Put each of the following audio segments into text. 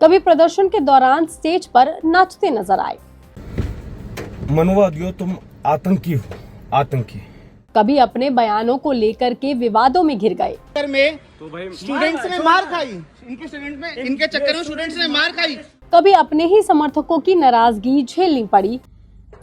कभी प्रदर्शन के दौरान स्टेज पर नाचते नजर आए। मनवादियों, तुम आतंकी हो, आतंकी। कभी अपने बयानों को लेकर के विवादों में घिर गए। में स्टूडेंट्स ने मार खाई, इनके चक्कर में स्टूडेंट्स ने मार खाई। कभी अपने ही समर्थकों की नाराजगी झेलनी पड़ी,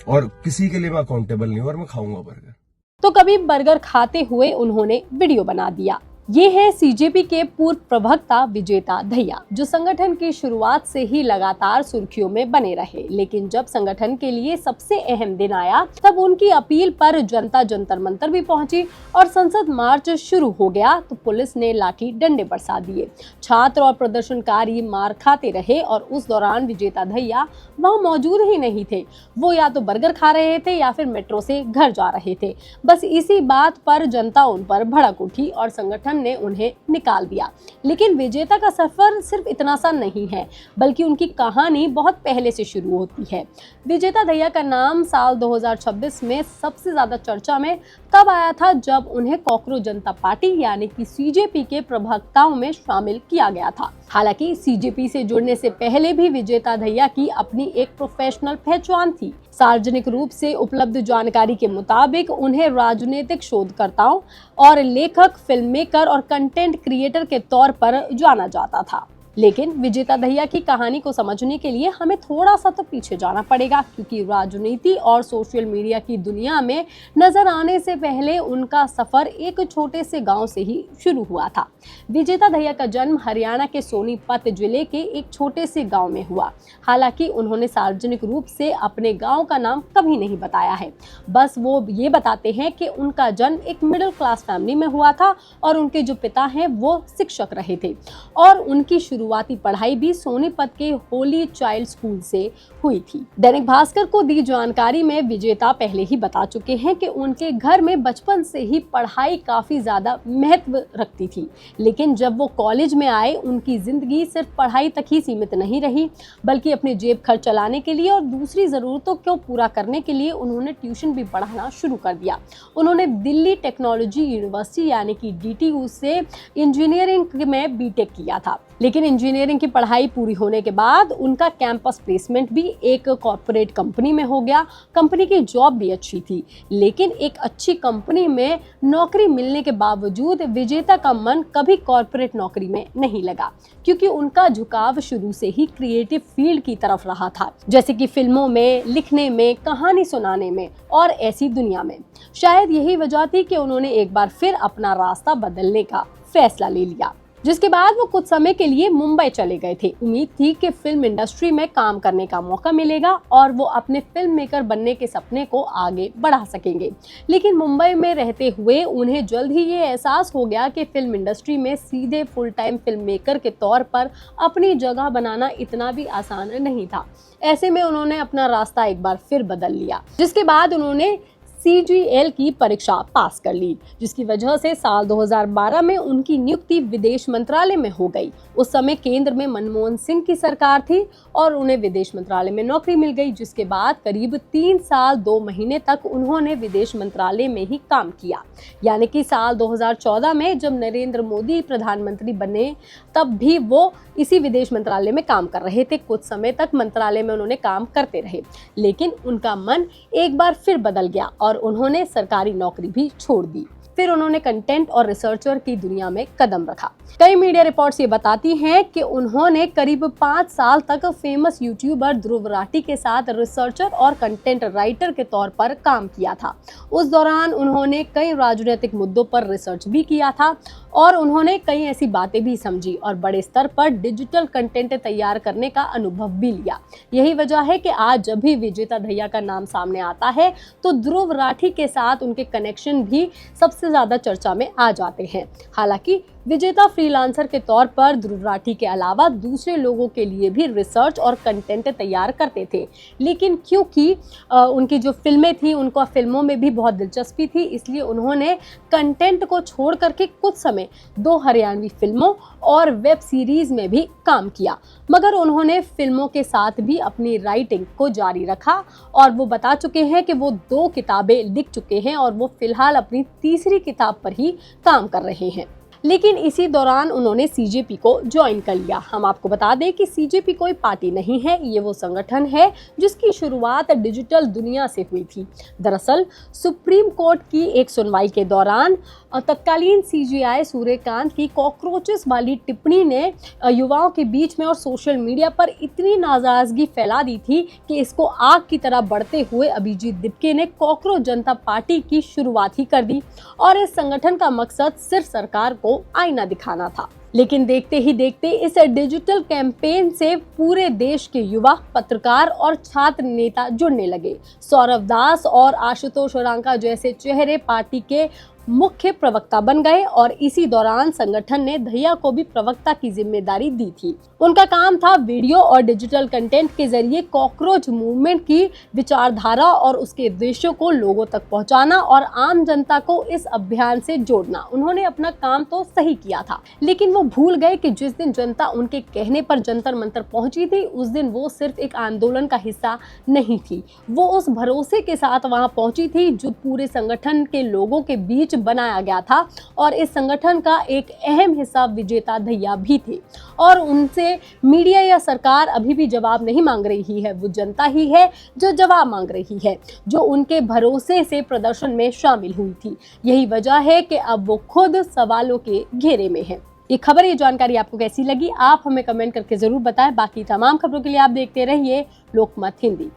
और किसी के लिए मैं अकाउंटेबल नहीं हूं और मैं खाऊंगा बर्गर। तो कभी बर्गर खाते हुए उन्होंने वीडियो बना दिया। ये है सीजेपी के पूर्व प्रवक्ता विजेता दहिया, जो संगठन की शुरुआत से ही लगातार सुर्खियों में बने रहे। लेकिन जब संगठन के लिए सबसे अहम दिन आया, तब उनकी अपील पर जनता जंतर मंतर भी पहुंची और संसद मार्च शुरू हो गया तो पुलिस ने लाठी डंडे बरसा दिए। छात्र और प्रदर्शनकारी मार खाते रहे और उस दौरान विजेता दहिया वहाँ मौजूद ही नहीं थे। वो या तो बर्गर खा रहे थे या फिर मेट्रो से घर जा रहे थे। बस इसी बात पर जनता उन पर भड़क उठी और संगठन ने उन्हें निकाल दिया। लेकिन विजेता का सफर सिर्फ इतना सा नहीं है, बल्कि उनकी कहानी बहुत पहले से शुरू होती है। विजेता दहिया का नाम साल 2026 में सबसे ज्यादा चर्चा में तब आया था जब उन्हें कॉकरोच जनता पार्टी यानी कि सीजेपी के प्रवक्ताओं में शामिल किया गया था। हालांकि सीजेपी से जुड़ने से पहले भी विजेता दहिया की अपनी एक प्रोफेशनल पहचान थी। सार्वजनिक रूप से उपलब्ध जानकारी के मुताबिक उन्हें राजनीतिक शोधकर्ताओं और लेखक, फिल्म मेकर और कंटेंट क्रिएटर के तौर पर जाना जाता था। लेकिन विजेता दहिया की कहानी को समझने के लिए हमें थोड़ा सा तो पीछे जाना पड़ेगा, क्योंकि राजनीति और सोशल मीडिया की दुनिया में नजर आने से पहले उनका सफर एक छोटे से गांव से ही शुरू हुआ था। विजेता दहिया का जन्म हरियाणा के सोनीपत जिले के एक छोटे से गांव में हुआ। हालांकि उन्होंने सार्वजनिक रूप से अपने गांव का नाम कभी नहीं बताया है। बस वो ये बताते हैं कि उनका जन्म एक मिडिल क्लास फैमिली में हुआ था और उनके जो पिता हैं वो शिक्षक रहे थे और उनकी शुरुआती पढ़ाई भी सोनीपत के होली चाइल्ड स्कूल से हुई थी। दैनिक भास्कर को दी जानकारी में विजेता पहले ही बता चुके हैं कि उनके घर में बचपन से ही पढ़ाई काफी ज्यादा महत्व रखती थी। लेकिन जब वो कॉलेज में आए, उनकी जिंदगी सिर्फ पढ़ाई तक ही सीमित नहीं रही, बल्कि अपने जेब खर्च चलाने के लिए और दूसरी जरूरतों को पूरा करने के लिए उन्होंने ट्यूशन भी पढ़ाना शुरू कर दिया। उन्होंने दिल्ली टेक्नोलॉजी यूनिवर्सिटी यानी कि DTU से इंजीनियरिंग में बीटेक किया था। लेकिन इंजीनियरिंग की पढ़ाई पूरी होने के बाद उनका कैंपस प्लेसमेंट भी एक कॉर्पोरेट कंपनी में हो गया। कंपनी की जॉब भी अच्छी थी, लेकिन एक अच्छी कंपनी में नौकरी मिलने के बावजूद विजेता का मन कभी कॉर्पोरेट नौकरी में नहीं लगा, क्योंकि उनका झुकाव शुरू से ही क्रिएटिव फील्ड की तरफ रहा था, जैसे कि फिल्मों में, लिखने में, कहानी सुनाने में और ऐसी दुनिया में। शायद यही वजह थी कि उन्होंने एक बार फिर अपना रास्ता बदलने का फैसला ले लिया, जिसके बाद वो कुछ समय के लिए मुंबई चले गए थे। उम्मीद थी कि फिल्म इंडस्ट्री में काम करने का मौका मिलेगा और वो अपने फिल्म मेकर बनने के सपने को आगे बढ़ा सकेंगे। लेकिन मुंबई में रहते हुए उन्हें जल्द ही ये एहसास हो गया कि फिल्म इंडस्ट्री में सीधे फुल टाइम फिल्म मेकर के तौर पर अपनी जगह बनाना इतना भी आसान नहीं था। ऐसे में उन्होंने अपना रास्ता एक बार फिर बदल लिया, जिसके बाद उन्होंने CGL की परीक्षा पास कर ली, जिसकी वजह से साल 2012 में उनकी नियुक्ति विदेश मंत्रालय में हो गई। उस समय केंद्र में मनमोहन सिंह की सरकार थी और उन्हें विदेश मंत्रालय में नौकरी मिल गई, जिसके बाद करीब 3 साल 2 महीने तक उन्होंने विदेश मंत्रालय में ही काम किया। यानी कि साल 2014 में जब नरेंद्र मोदी प्रधानमंत्री बने, तब भी वो इसी विदेश मंत्रालय में काम कर रहे थे। कुछ समय तक मंत्रालय में उन्होंने काम करते रहे, लेकिन उनका मन एक बार फिर बदल गया और उन्होंने सरकारी नौकरी भी छोड़ दी। फिर उन्होंने कंटेंट और रिसर्चर की दुनिया में कदम रखा। कई मीडिया रिपोर्ट्स ये बताती हैं कि उन्होंने करीब 5 साल तक फेमस यूट्यूबर ध्रुव राठी के साथ रिसर्चर और कंटेंट राइटर के तौर पर काम किया था। उस दौरान उन्होंने कई राजनीतिक मुद्दों पर रिसर्च भी किया था और उन्होंने कई ऐसी बातें भी समझी और बड़े स्तर पर डिजिटल कंटेंट तैयार करने का अनुभव भी लिया। यही वजह है कि आज जब भी विजेता दहिया का नाम सामने आता है तो ध्रुव राठी के साथ उनके कनेक्शन भी सबसे ज्यादा चर्चा में आ जाते हैं। हालांकि विजेता फ्रीलांसर के तौर पर ध्रुव राठी के अलावा दूसरे लोगों के लिए भी रिसर्च और कंटेंट तैयार करते थे, लेकिन क्योंकि उनकी जो फिल्में थी, उनको फिल्मों में भी बहुत दिलचस्पी थी, इसलिए उन्होंने कंटेंट को छोड़ करके कुछ समय 2 हरियाणवी फिल्मों और वेब सीरीज में भी काम किया। मगर उन्होंने फिल्मों के साथ भी अपनी राइटिंग को जारी रखा और वो बता चुके हैं कि वो 2 किताबें लिख चुके हैं और वो फिलहाल अपनी तीसरी किताब पर ही काम कर रहे हैं। लेकिन इसी दौरान उन्होंने सीजेपी को ज्वाइन कर लिया। हम आपको बता दें कि सीजेपी कोई पार्टी नहीं है, ये वो संगठन है जिसकी शुरुआत डिजिटल दुनिया से हुई थी। दरअसल सुप्रीम कोर्ट की एक सुनवाई के दौरान तत्कालीन सीजेआई सूर्यकांत की कॉकरोचेस वाली टिप्पणी ने युवाओं के बीच में और सोशल मीडिया पर इतनी नाराजगी फैला दी थी कि इसको आग की तरह बढ़ते हुए अभिजीत दिपके ने कॉकरोच जनता पार्टी की शुरुआत ही कर दी और इस संगठन का मकसद सिर्फ सरकार को आईना दिखाना था। लेकिन देखते ही देखते इस डिजिटल कैंपेन से पूरे देश के युवा, पत्रकार और छात्र नेता जुड़ने लगे। सौरभ दास और आशुतोष औरांका जैसे चेहरे पार्टी के मुख्य प्रवक्ता बन गए और इसी दौरान संगठन ने दहिया को भी प्रवक्ता की जिम्मेदारी दी थी। उनका काम था वीडियो और डिजिटल कंटेंट के जरिए कॉकरोच मूवमेंट की विचारधारा और उसके उद्देश्यों को लोगों तक पहुंचाना और आम जनता को इस अभियान से जोड़ना। उन्होंने अपना काम तो सही किया था, लेकिन वो भूल गए कि जिस दिन जनता उनके कहने पर जंतर मंतर पहुंची थी, उस दिन वो सिर्फ एक आंदोलन का हिस्सा नहीं थी, वो उस भरोसे के साथ वहां पहुंची थी जो पूरे संगठन के लोगों के बीच बनाया गया था। और इस संगठन का एक अहम हिस्सा विजेता दहिया भी थे और उनसे मीडिया या सरकार अभी भी जवाब नहीं मांग रही है। वो जनता ही है जो जवाब मांग रही है, जो उनके भरोसे से प्रदर्शन में शामिल हुई थी। यही वजह है कि अब वो खुद सवालों के घेरे में है। ये खबर, ये जानकारी आपको कैसी लगी, आप हमें कमेंट करके जरूर बताएं। बाकी तमाम खबरों के लिए आप देखते रहिए लोकमत हिंदी।